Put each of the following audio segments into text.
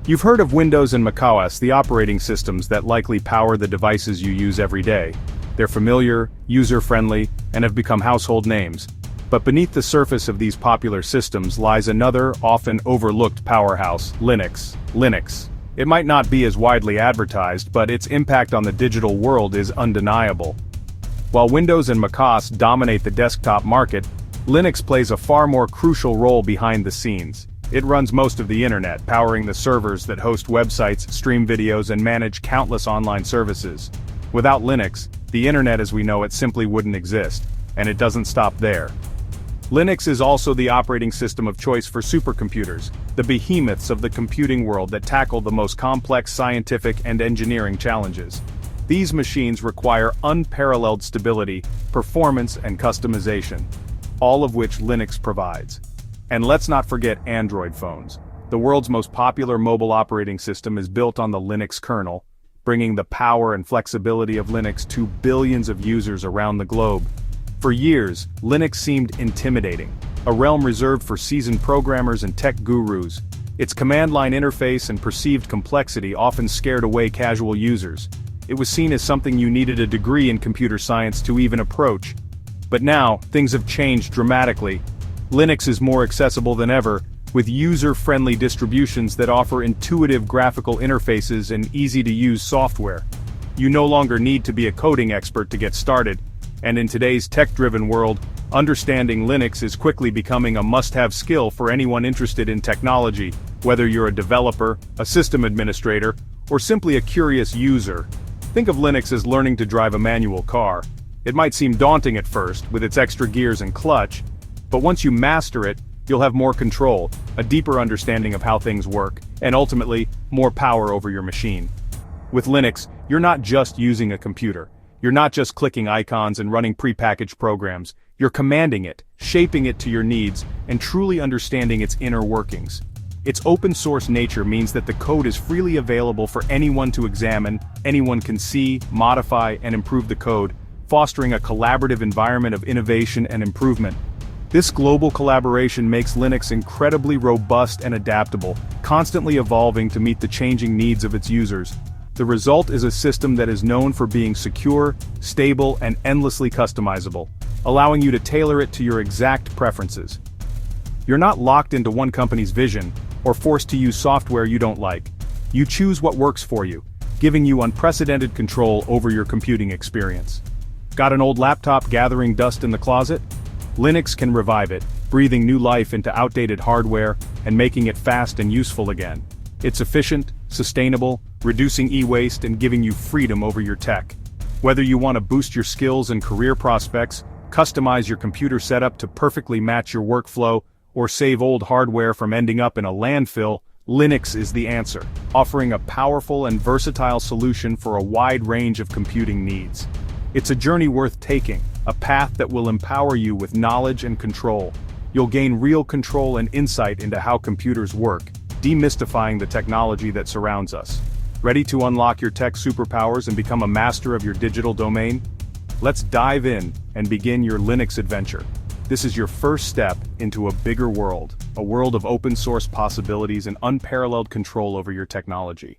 You've heard of Windows and macOS, the operating systems that likely power the devices you use every day. They're familiar, user-friendly, and have become household names. But beneath the surface of these popular systems lies another, often overlooked powerhouse, Linux. Linux. It might not be as widely advertised, but its impact on the digital world is undeniable. While Windows and macOS dominate the desktop market, Linux plays a far more crucial role behind the scenes. It runs most of the internet, powering the servers that host websites, stream videos, and manage countless online services. Without Linux, the internet as we know it simply wouldn't exist, and it doesn't stop there. Linux is also the operating system of choice for supercomputers, the behemoths of the computing world that tackle the most complex scientific and engineering challenges. These machines require unparalleled stability, performance, and customization, all of which Linux provides. And let's not forget Android phones. The world's most popular mobile operating system is built on the Linux kernel, bringing the power and flexibility of Linux to billions of users around the globe. For years, Linux seemed intimidating, a realm reserved for seasoned programmers and tech gurus. Its command-line interface and perceived complexity often scared away casual users. It was seen as something you needed a degree in computer science to even approach. But now, things have changed dramatically. Linux is more accessible than ever, with user-friendly distributions that offer intuitive graphical interfaces and easy-to-use software. You no longer need to be a coding expert to get started, and in today's tech-driven world, understanding Linux is quickly becoming a must-have skill for anyone interested in technology, whether you're a developer, a system administrator, or simply a curious user. Think of Linux as learning to drive a manual car. It might seem daunting at first, with its extra gears and clutch, but once you master it, you'll have more control, a deeper understanding of how things work, and ultimately, more power over your machine. With Linux, you're not just using a computer. You're not just clicking icons and running prepackaged programs. You're commanding it, shaping it to your needs, and truly understanding its inner workings. Its open-source nature means that the code is freely available for anyone to examine, anyone can see, modify, and improve the code, fostering a collaborative environment of innovation and improvement. This global collaboration makes Linux incredibly robust and adaptable, constantly evolving to meet the changing needs of its users. The result is a system that is known for being secure, stable, and endlessly customizable, allowing you to tailor it to your exact preferences. You're not locked into one company's vision, or forced to use software you don't like. You choose what works for you, giving you unprecedented control over your computing experience. Got an old laptop gathering dust in the closet? Linux can revive it, breathing new life into outdated hardware and making it fast and useful again. It's efficient, sustainable, reducing e-waste and giving you freedom over your tech. Whether you want to boost your skills and career prospects, customize your computer setup to perfectly match your workflow, or save old hardware from ending up in a landfill, Linux is the answer, offering a powerful and versatile solution for a wide range of computing needs. It's a journey worth taking, a path that will empower you with knowledge and control. You'll gain real control and insight into how computers work, demystifying the technology that surrounds us. Ready to unlock your tech superpowers and become a master of your digital domain? Let's dive in and begin your Linux adventure. This is your first step into a bigger world, a world of open-source possibilities and unparalleled control over your technology.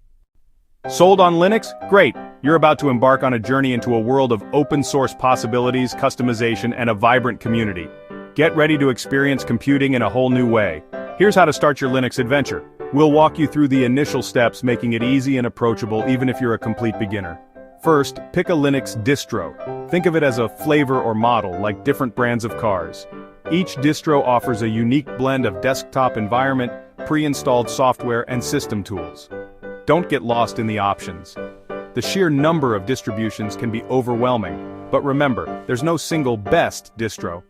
Sold on Linux? Great! You're about to embark on a journey into a world of open-source possibilities, customization, and a vibrant community. Get ready to experience computing in a whole new way. Here's how to start your Linux adventure. We'll walk you through the initial steps, making it easy and approachable even if you're a complete beginner. First, pick a Linux distro. Think of it as a flavor or model, like different brands of cars. Each distro offers a unique blend of desktop environment, pre-installed software, and system tools. Don't get lost in the options. The sheer number of distributions can be overwhelming, but remember, there's no single best distro.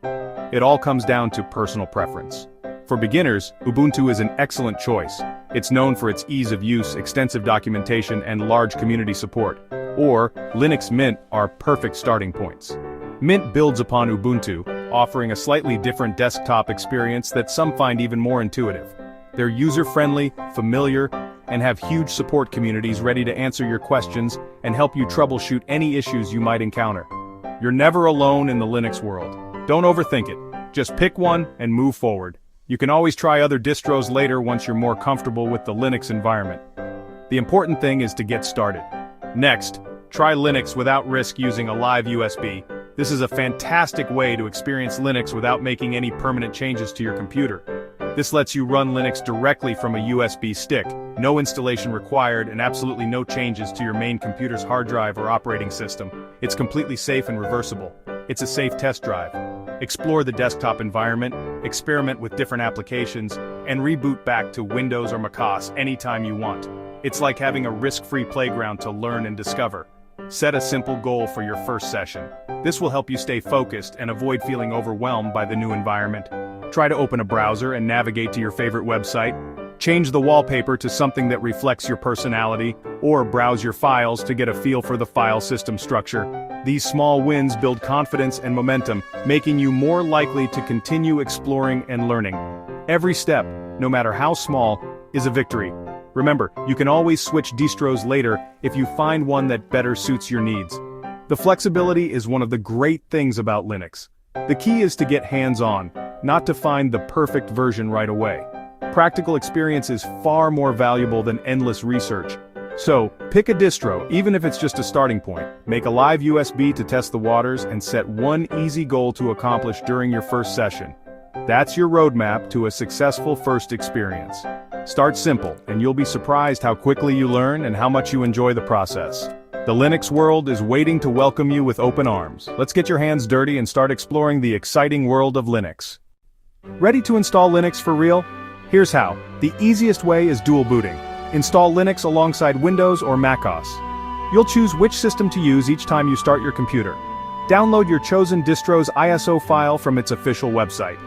It all comes down to personal preference. For beginners, Ubuntu is an excellent choice. It's known for its ease of use, extensive documentation, and large community support. Or, Linux Mint are perfect starting points. Mint builds upon Ubuntu, offering a slightly different desktop experience that some find even more intuitive. They're user-friendly, familiar, and have huge support communities ready to answer your questions and help you troubleshoot any issues you might encounter. You're never alone in the Linux world. Don't overthink it. Just pick one and move forward. You can always try other distros later once you're more comfortable with the Linux environment. The important thing is to get started. Next, try Linux without risk using a live USB. This is a fantastic way to experience Linux without making any permanent changes to your computer. This lets you run Linux directly from a USB stick, no installation required, and absolutely no changes to your main computer's hard drive or operating system. It's completely safe and reversible. It's a safe test drive. Explore the desktop environment, experiment with different applications, and reboot back to Windows or macOS anytime you want. It's like having a risk-free playground to learn and discover. Set a simple goal for your first session. This will help you stay focused and avoid feeling overwhelmed by the new environment. Try to open a browser and navigate to your favorite website. Change the wallpaper to something that reflects your personality, or browse your files to get a feel for the file system structure. These small wins build confidence and momentum, making you more likely to continue exploring and learning. Every step, no matter how small, is a victory. Remember, you can always switch distros later if you find one that better suits your needs. The flexibility is one of the great things about Linux. The key is to get hands-on, not to find the perfect version right away. Practical experience is far more valuable than endless research. So, pick a distro, even if it's just a starting point. Make a live USB to test the waters and set one easy goal to accomplish during your first session. That's your roadmap to a successful first experience. Start simple, and you'll be surprised how quickly you learn and how much you enjoy the process. The Linux world is waiting to welcome you with open arms. Let's get your hands dirty and start exploring the exciting world of Linux. Ready to install Linux for real? Here's how. The easiest way is dual booting. Install Linux alongside Windows or macOS. You'll choose which system to use each time you start your computer. Download your chosen distro's ISO file from its official website.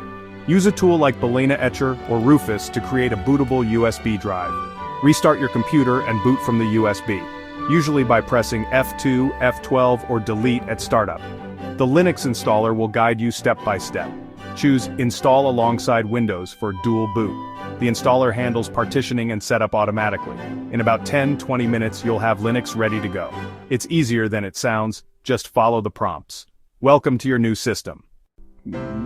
Use a tool like Balena Etcher or Rufus to create a bootable USB drive. Restart your computer and boot from the USB, usually by pressing F2, F12, or Delete at startup. The Linux installer will guide you step by step. Choose Install alongside Windows for dual boot. The installer handles partitioning and setup automatically. In about 10-20 minutes, you'll have Linux ready to go. It's easier than it sounds, just follow the prompts. Welcome to your new system.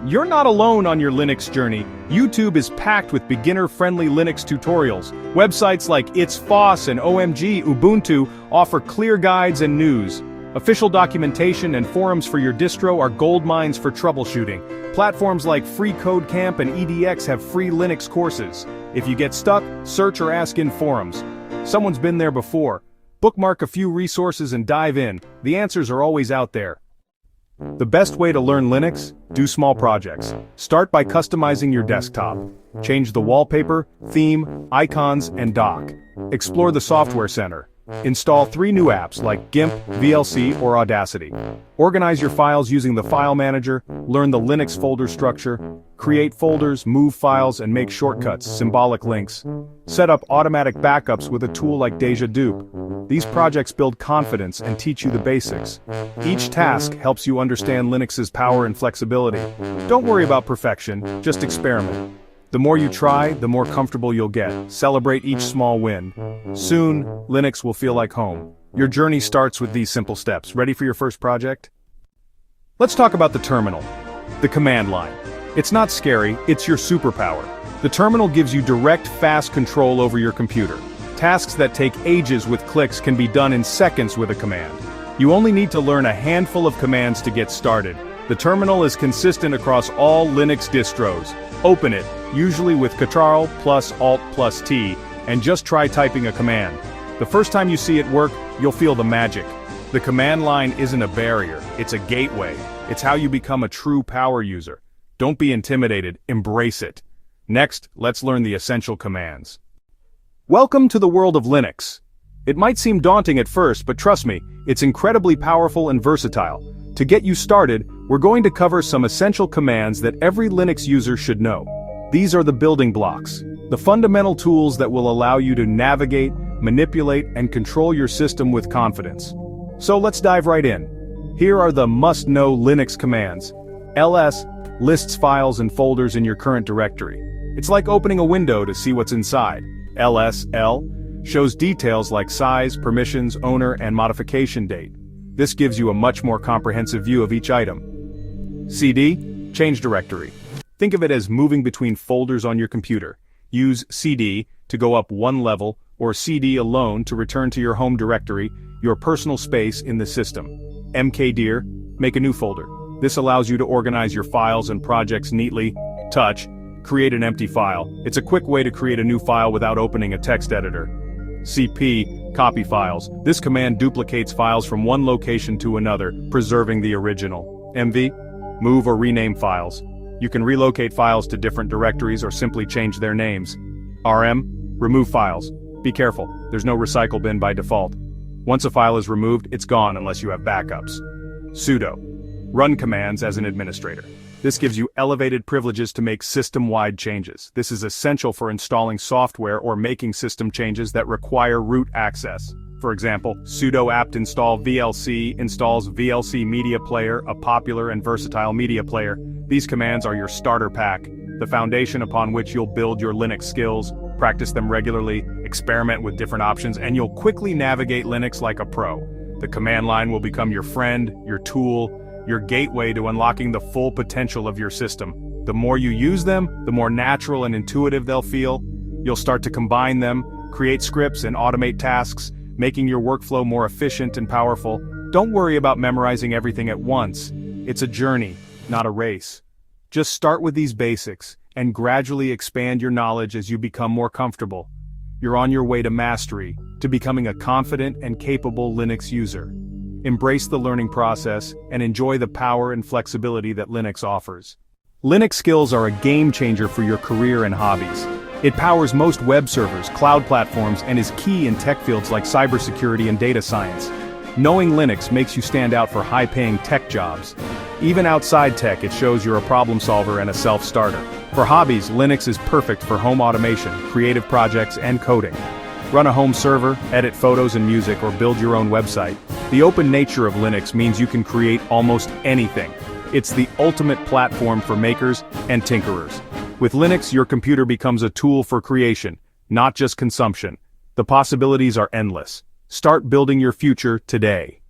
You're not alone on your Linux journey. YouTube is packed with beginner-friendly Linux tutorials. Websites like It's Foss and OMG Ubuntu offer clear guides and news. Official documentation and forums for your distro are gold mines for troubleshooting. Platforms like FreeCodeCamp and EDX have free Linux courses. If you get stuck, search or ask in forums. Someone's been there before. Bookmark a few resources and dive in. The answers are always out there. The best way to learn Linux? Do small projects. Start by customizing your desktop. Change the wallpaper, theme, icons, and dock. Explore the Software Center. Install 3 new apps like GIMP, VLC, or Audacity. Organize your files using the File Manager, learn the Linux folder structure, create folders, move files, and make shortcuts, symbolic links. Set up automatic backups with a tool like Deja Dupe. These projects build confidence and teach you the basics. Each task helps you understand Linux's power and flexibility. Don't worry about perfection, just experiment. The more you try, the more comfortable you'll get. Celebrate each small win. Soon, Linux will feel like home. Your journey starts with these simple steps. Ready for your first project? Let's talk about the terminal. The command line. It's not scary, it's your superpower. The terminal gives you direct, fast control over your computer. Tasks that take ages with clicks can be done in seconds with a command. You only need to learn a handful of commands to get started. The terminal is consistent across all Linux distros. Open it, usually with Ctrl plus Alt plus T, and just try typing a command. The first time you see it work, you'll feel the magic. The command line isn't a barrier, it's a gateway. It's how you become a true power user. Don't be intimidated, embrace it. Next, let's learn the essential commands. Welcome to the world of Linux. It might seem daunting at first, but trust me, it's incredibly powerful and versatile. To get you started, we're going to cover some essential commands that every Linux user should know. These are the building blocks, the fundamental tools that will allow you to navigate, manipulate, and control your system with confidence. So let's dive right in. Here are the must-know Linux commands. ls lists files and folders in your current directory. It's like opening a window to see what's inside. ls-l shows details like size, permissions, owner, and modification date. This gives you a much more comprehensive view of each item. cd, change directory. Think of it as moving between folders on your computer. Use cd to go up one level or CD alone to return to your home directory, your personal space in the system. mkdir, make a new folder. This allows you to organize your files and projects neatly. Touch, create an empty file. It's a quick way to create a new file without opening a text editor. cp, copy files. This command duplicates files from one location to another, preserving the original. mv, move or rename files. You can relocate files to different directories or simply change their names. rm, remove files. Be careful, there's no recycle bin by default. Once a file is removed, it's gone unless you have backups. sudo, run commands as an administrator. This gives you elevated privileges to make system-wide changes. This is essential for installing software or making system changes that require root access. For example, sudo apt install VLC installs VLC Media Player, a popular and versatile media player. These commands are your starter pack, the foundation upon which you'll build your Linux skills, practice them regularly, experiment with different options, and you'll quickly navigate Linux like a pro. The command line will become your friend, your tool, your gateway to unlocking the full potential of your system. The more you use them, the more natural and intuitive they'll feel. You'll start to combine them, create scripts and automate tasks, making your workflow more efficient and powerful. Don't worry about memorizing everything at once. It's a journey, not a race. Just start with these basics, and gradually expand your knowledge as you become more comfortable. You're on your way to mastery, to becoming a confident and capable Linux user. Embrace the learning process, and enjoy the power and flexibility that Linux offers. Linux skills are a game changer for your career and hobbies. It powers most web servers, cloud platforms, and is key in tech fields like cybersecurity and data science. Knowing Linux makes you stand out for high-paying tech jobs. Even outside tech, it shows you're a problem solver and a self-starter. For hobbies, Linux is perfect for home automation, creative projects, and coding. Run a home server, edit photos and music, or build your own website. The open nature of Linux means you can create almost anything. It's the ultimate platform for makers and tinkerers. With Linux, your computer becomes a tool for creation, not just consumption. The possibilities are endless. Start building your future today.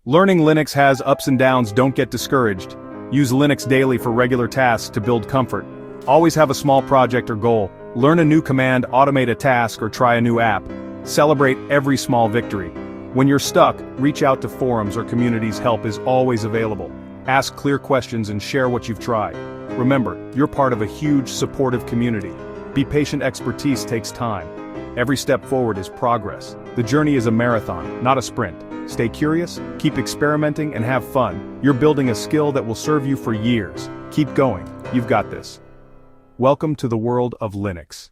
Learning Linux has ups and downs. Don't get discouraged. Use Linux daily for regular tasks to build comfort. Always have a small project or goal. Learn a new command, automate a task, or try a new app. Celebrate every small victory. When you're stuck, reach out to forums or communities. Help is always available. Ask clear questions and share what you've tried. Remember, you're part of a huge, supportive community. Be patient. Expertise takes time. Every step forward is progress. The journey is a marathon, not a sprint. Stay curious, keep experimenting, and have fun. You're building a skill that will serve you for years. Keep going. You've got this. Welcome to the world of Linux.